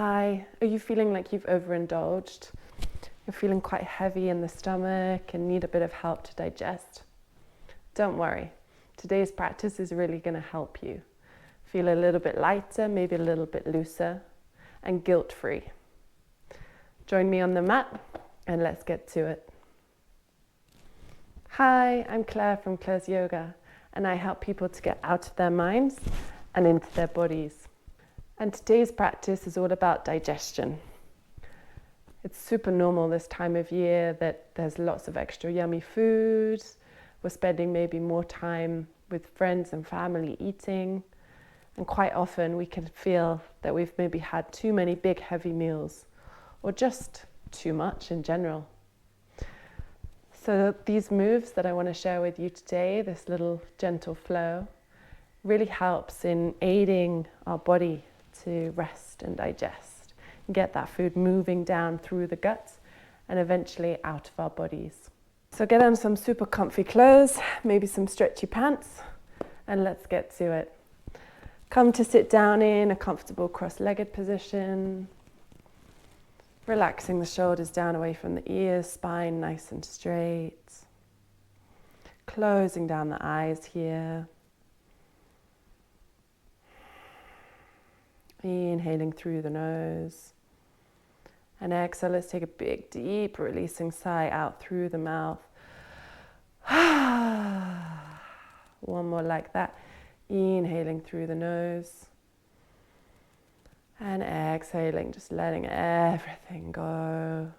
Hi, are you feeling like you've overindulged? You're feeling quite heavy in the stomach and need a bit of help to digest? Don't worry, today's practice is really going to help you feel a little bit lighter, maybe a little bit looser, and guilt-free. Join me on the mat and let's get to it. Hi, I'm Claire from Claire's Yoga, and I help people to get out of their minds and into their bodies. And today's practice is all about digestion. It's super normal this time of year that there's lots of extra yummy food. We're spending maybe more time with friends and family eating. And quite often we can feel that we've maybe had too many big heavy meals or just too much in general. So these moves that I want to share with you today, this little gentle flow, really helps in aiding our body to rest and digest and get that food moving down through the gut and eventually out of our bodies. So get on some super comfy clothes, maybe some stretchy pants, and let's get to it. Come to sit down in a comfortable cross-legged position, relaxing the shoulders down away from the ears, spine nice and straight, closing down the eyes here. Inhaling through the nose. And exhale, let's take a big, deep, releasing sigh out through the mouth. One more like that. Inhaling through the nose. And exhaling, just letting everything go.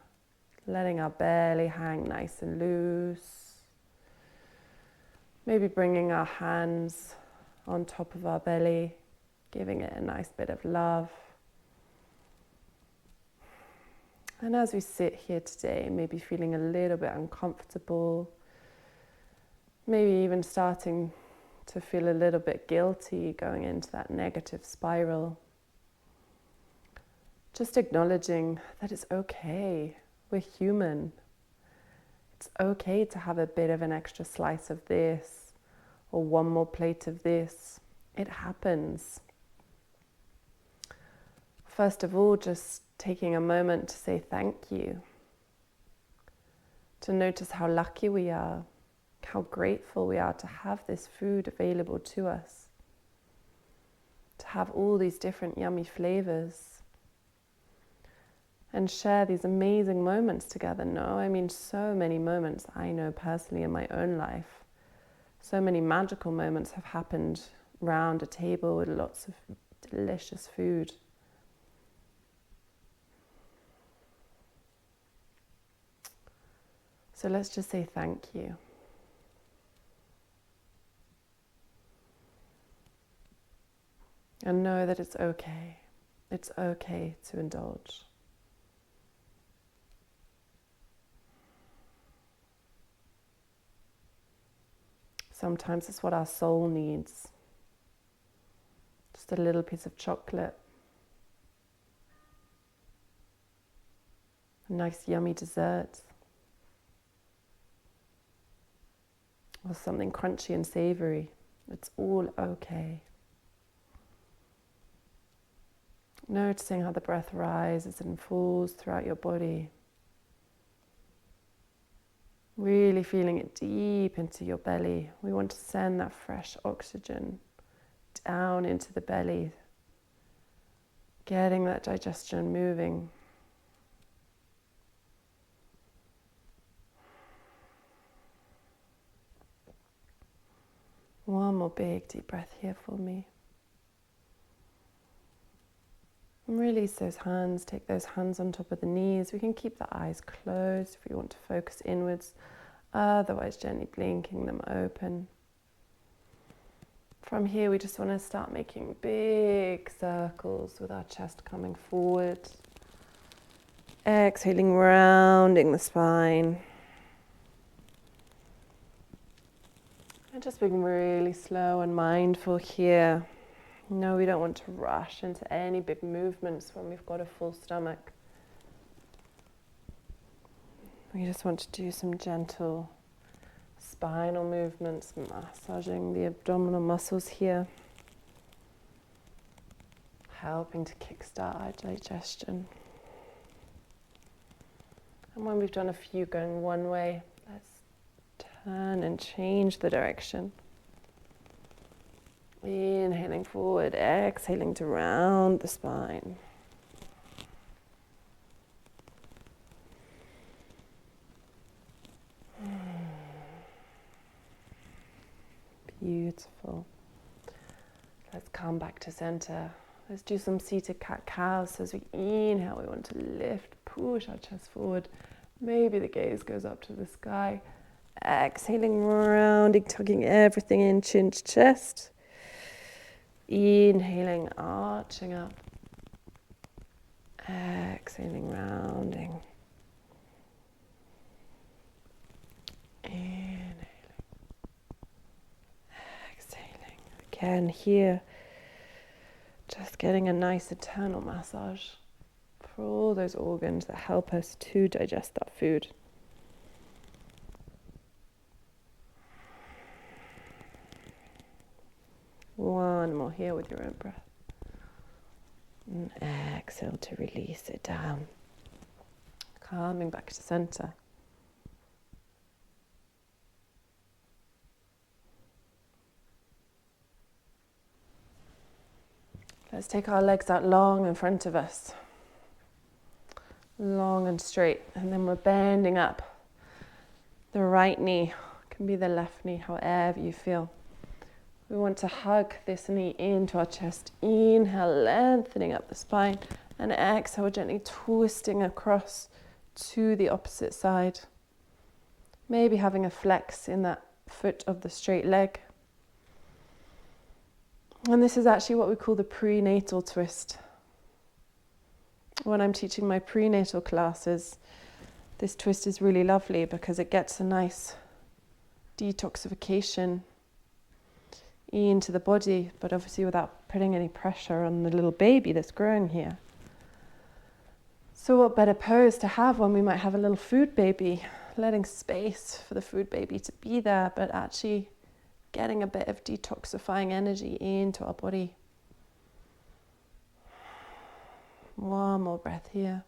Letting our belly hang nice and loose. Maybe bringing our hands on top of our belly. Giving it a nice bit of love. And as we sit here today, maybe feeling a little bit uncomfortable, maybe even starting to feel a little bit guilty going into that negative spiral, just acknowledging that it's okay, we're human. It's okay to have a bit of an extra slice of this or one more plate of this. It happens. First of all, just taking a moment to say thank you, to notice how lucky we are, how grateful we are to have this food available to us, to have all these different yummy flavors, and share these amazing moments together. No, I mean so many moments I know personally in my own life. So many magical moments have happened round a table with lots of delicious food. So let's just say thank you. And know that it's okay. It's okay to indulge. Sometimes it's what our soul needs. Just a little piece of chocolate. A nice yummy dessert. Or something crunchy and savory. It's all okay. Noticing how the breath rises and falls throughout your body. Really feeling it deep into your belly. We want to send that fresh oxygen down into the belly. Getting that digestion moving. One more big deep breath here for me. And release those hands, take those hands on top of the knees. We can keep the eyes closed if we want to focus inwards, otherwise gently blinking them open. From here we just want to start making big circles with our chest coming forward. Exhaling, rounding the spine. And just being really slow and mindful here. No, we don't want to rush into any big movements when we've got a full stomach. We just want to do some gentle spinal movements, massaging the abdominal muscles here. helping to kickstart our digestion. And when we've done a few going one way, let's turn and change the direction. Inhaling forward, exhaling to round the spine. Beautiful. Let's come back to center. Let's do some seated cat-cows. So as we inhale, we want to lift, push our chest forward. Maybe the gaze goes up to the sky. Exhaling, rounding, tugging everything in, chin to chest. Inhaling, arching up. Exhaling, rounding. Inhaling. Exhaling. Again here, just getting a nice internal massage for all those organs that help us to digest that food. One more here with your own breath. And exhale to release it down. Coming back to center. Let's take our legs out long in front of us. Long and straight. And then we're bending up. The right knee can be the left knee, however you feel. We want to hug this knee into our chest. Inhale, lengthening up the spine. And exhale, gently twisting across to the opposite side. Maybe having a flex in that foot of the straight leg. And this is actually what we call the prenatal twist. When I'm teaching my prenatal classes, this twist is really lovely because it gets a nice detoxification into the body, but obviously without putting any pressure on the little baby that's growing here. So what better pose to have when we might have a little food baby, letting space for the food baby to be there, but actually getting a bit of detoxifying energy into our body. One more breath here.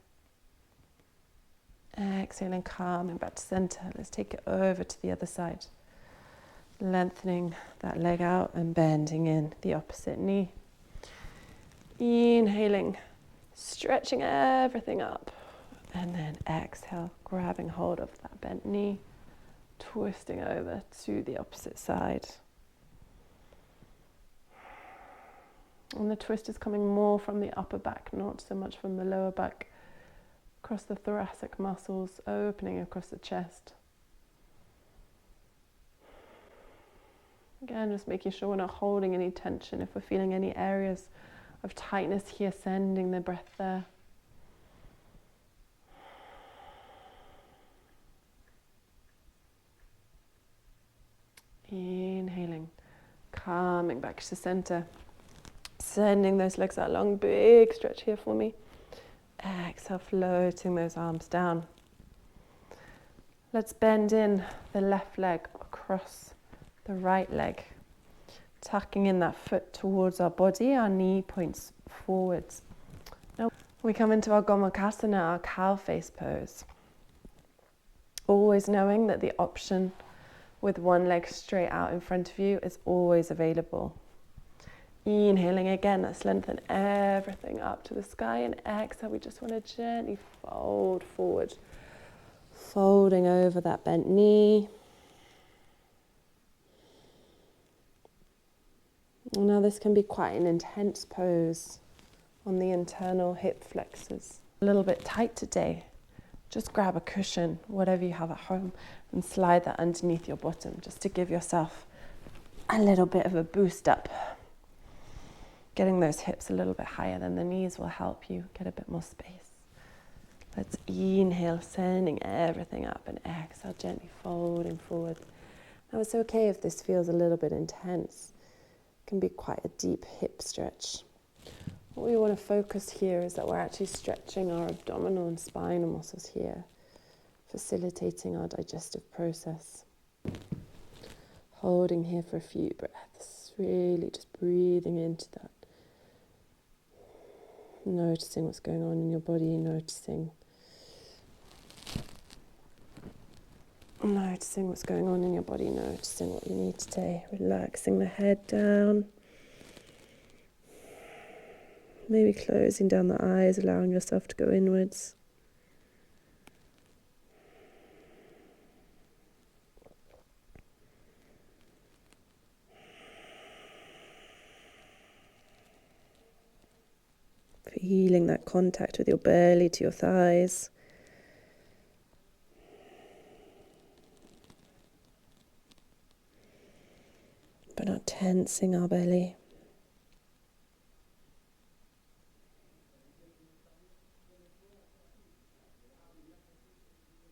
Exhaling, calming back to center. Let's take it over to the other side. Lengthening that leg out and bending in the opposite knee. Inhaling, stretching everything up. And then exhale, grabbing hold of that bent knee, twisting over to the opposite side. And the twist is coming more from the upper back, not so much from the lower back. Across the thoracic muscles, opening across the chest. Again, just making sure we're not holding any tension. If we're feeling any areas of tightness here, sending the breath there. Inhaling, coming back to center. Sending those legs out long, big stretch here for me. Exhale, floating those arms down. Let's bend in the left leg across the right leg. Tucking in that foot towards our body, our knee points forwards. Now we come into our Gomukhasana, our cow face pose. Always knowing that the option with one leg straight out in front of you is always available. Inhaling again, let's lengthen everything up to the sky, and exhale, we just want to gently fold forward. Folding over that bent knee. Now this can be quite an intense pose on the internal hip flexors. A little bit tight today. Just grab a cushion, whatever you have at home, and slide that underneath your bottom, just to give yourself a little bit of a boost up. Getting those hips a little bit higher than the knees will help you get a bit more space. Let's inhale, sending everything up, and exhale, gently folding forward. Now it's okay if this feels a little bit intense. It can be quite a deep hip stretch. What we want to focus here is that we're actually stretching our abdominal and spinal muscles here, facilitating our digestive process. Holding here for a few breaths, really just breathing into that. Noticing what's going on in your body, noticing what's going on in your body, noticing what you need today. Relaxing the head down. Maybe closing down the eyes, allowing yourself to go inwards. Feeling that contact with your belly to your thighs. But not tensing our belly.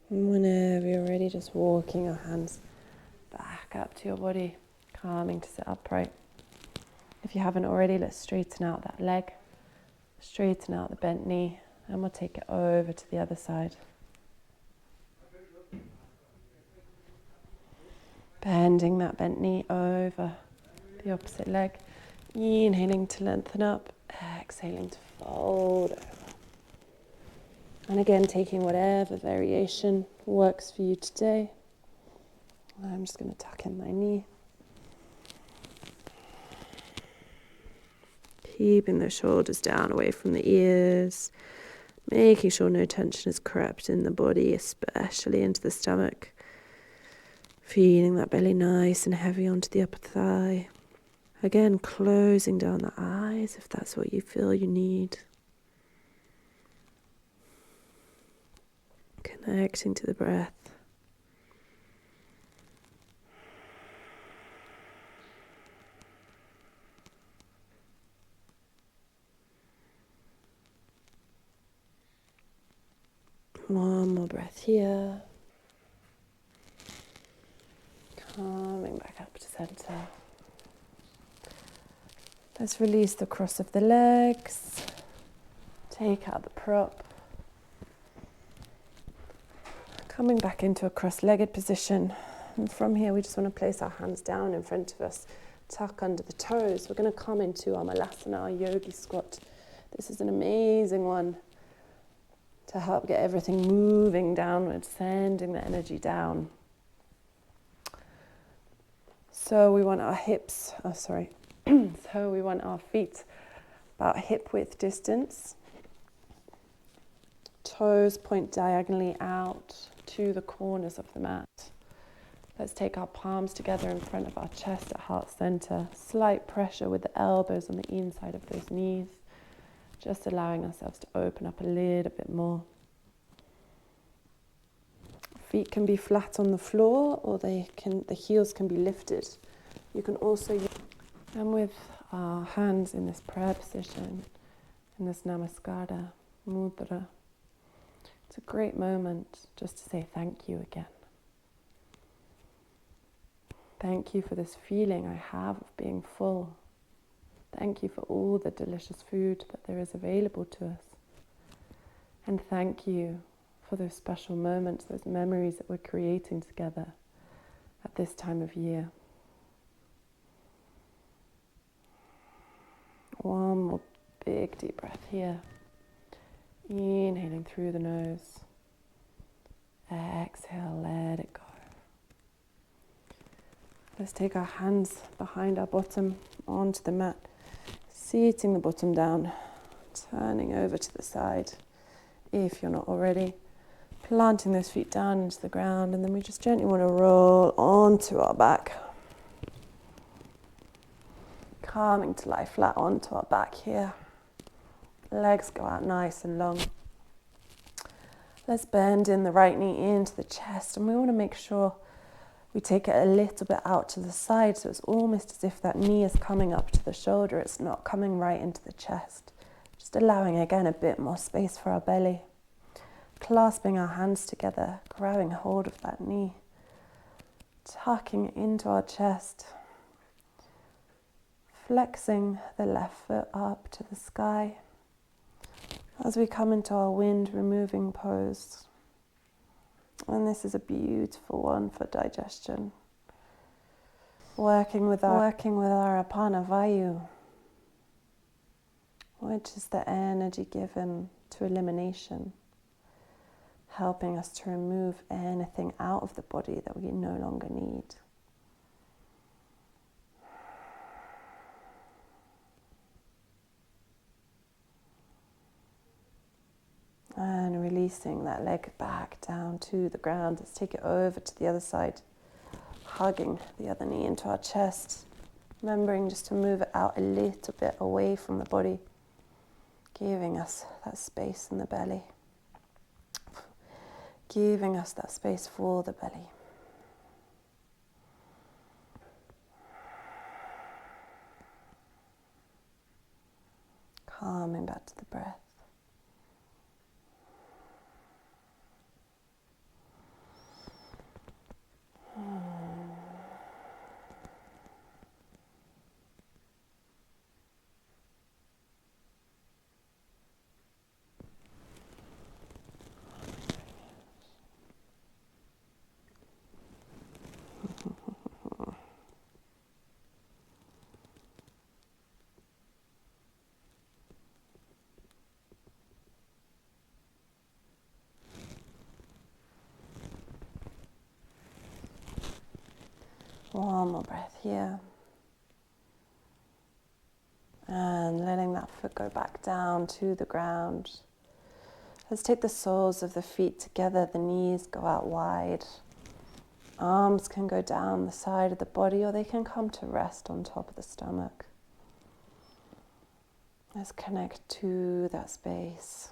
And whenever you're ready, just walking your hands back up to your body, calming to sit upright. If you haven't already, let's straighten out that leg, straighten out the bent knee, and we'll take it over to the other side. Bending that bent knee over the opposite leg, inhaling to lengthen up, exhaling to fold over. And again, taking whatever variation works for you today. I'm just going to tuck in my knee. Keeping the shoulders down away from the ears, making sure no tension has crept in the body, especially into the stomach. Feeling that belly nice and heavy onto the upper thigh. Again, closing down the eyes if that's what you feel you need. Connecting to the breath. One more breath here. Coming back up to center. Let's release the cross of the legs. Take out the prop. Coming back into a cross-legged position. And from here, we just want to place our hands down in front of us. Tuck under the toes. We're going to come into our Malasana, our Yogi squat. This is an amazing one to help get everything moving downwards, sending the energy down. So we want our hips, so we want our feet about hip width distance. Toes point diagonally out to the corners of the mat. Let's take our palms together in front of our chest at heart center. Slight pressure with the elbows on the inside of those knees. Just allowing ourselves to open up a little bit more. Feet can be flat on the floor, or the heels can be lifted. You can also use, and with our hands in this prayer position, in this namaskara mudra, it's a great moment just to say thank you again. Thank you for this feeling I have of being full. Thank you for all the delicious food that there is available to us. And thank you for those special moments, those memories that we're creating together at this time of year. One more big deep breath here. Inhaling through the nose. Exhale, let it go. Let's take our hands behind our bottom onto the mat. Seating the bottom down. Turning over to the side if you're not already. Planting those feet down into the ground, and then we just gently want to roll onto our back. Coming to lie flat onto our back here. Legs go out nice and long. Let's bend in the right knee into the chest, and we want to make sure we take it a little bit out to the side, so it's almost as if that knee is coming up to the shoulder. It's not coming right into the chest. Just allowing, again, a bit more space for our belly. Clasping our hands together, grabbing hold of that knee. Tucking it into our chest. Flexing the left foot up to the sky. As we come into our wind removing pose. And this is a beautiful one for digestion. Working with our Apana Vayu. which is the energy given to elimination, helping us to remove anything out of the body that we no longer need. And releasing that leg back down to the ground. Let's take it over to the other side, hugging the other knee into our chest, remembering just to move it out a little bit away from the body, giving us that space in the belly, giving us that space for the belly. Calming back to the breath. One more breath here. And letting that foot go back down to the ground. Let's take the soles of the feet together, the knees go out wide. Arms can go down the side of the body or they can come to rest on top of the stomach. Let's connect to that space.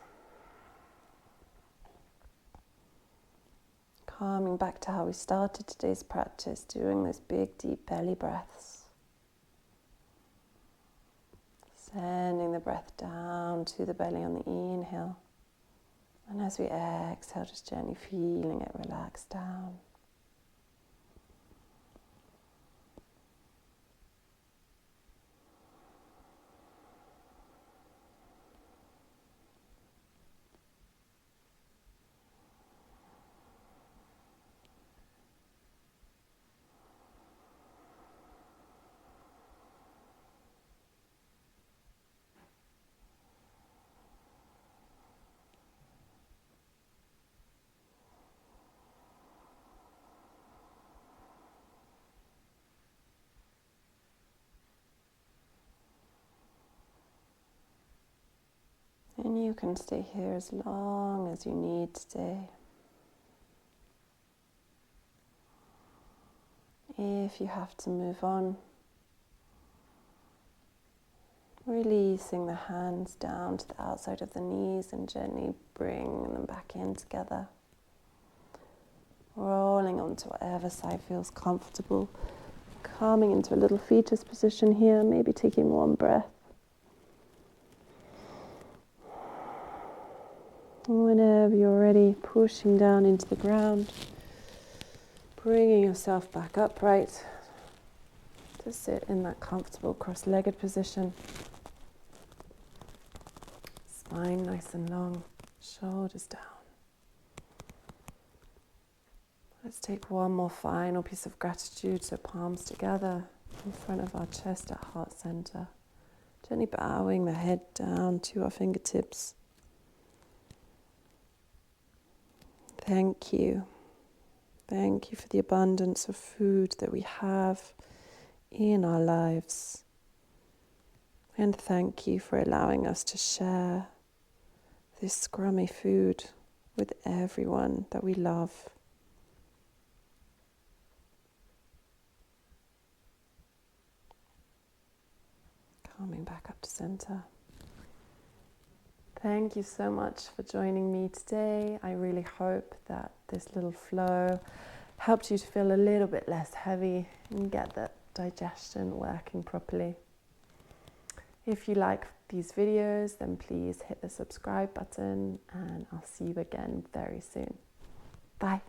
Coming back to how we started today's practice, doing those big deep belly breaths. Sending the breath down to the belly on the inhale. And as we exhale, just gently feeling it relax down. And you can stay here as long as you need today. If you have to move on, releasing the hands down to the outside of the knees and gently bring them back in together. Rolling onto whatever side feels comfortable. Coming into a little fetus position here, maybe taking one breath. Whenever you're ready, pushing down into the ground, bringing yourself back upright to sit in that comfortable cross-legged position. Spine nice and long, shoulders down. Let's take one more final piece of gratitude, so palms together in front of our chest at heart center. Gently bowing the head down to our fingertips. Thank you. Thank you for the abundance of food that we have in our lives. And thank you for allowing us to share this scrummy food with everyone that we love. Coming back up to center. Thank you so much for joining me today. I really hope that this little flow helped you to feel a little bit less heavy and get that digestion working properly. If you like these videos, then please hit the subscribe button and I'll see you again very soon. Bye.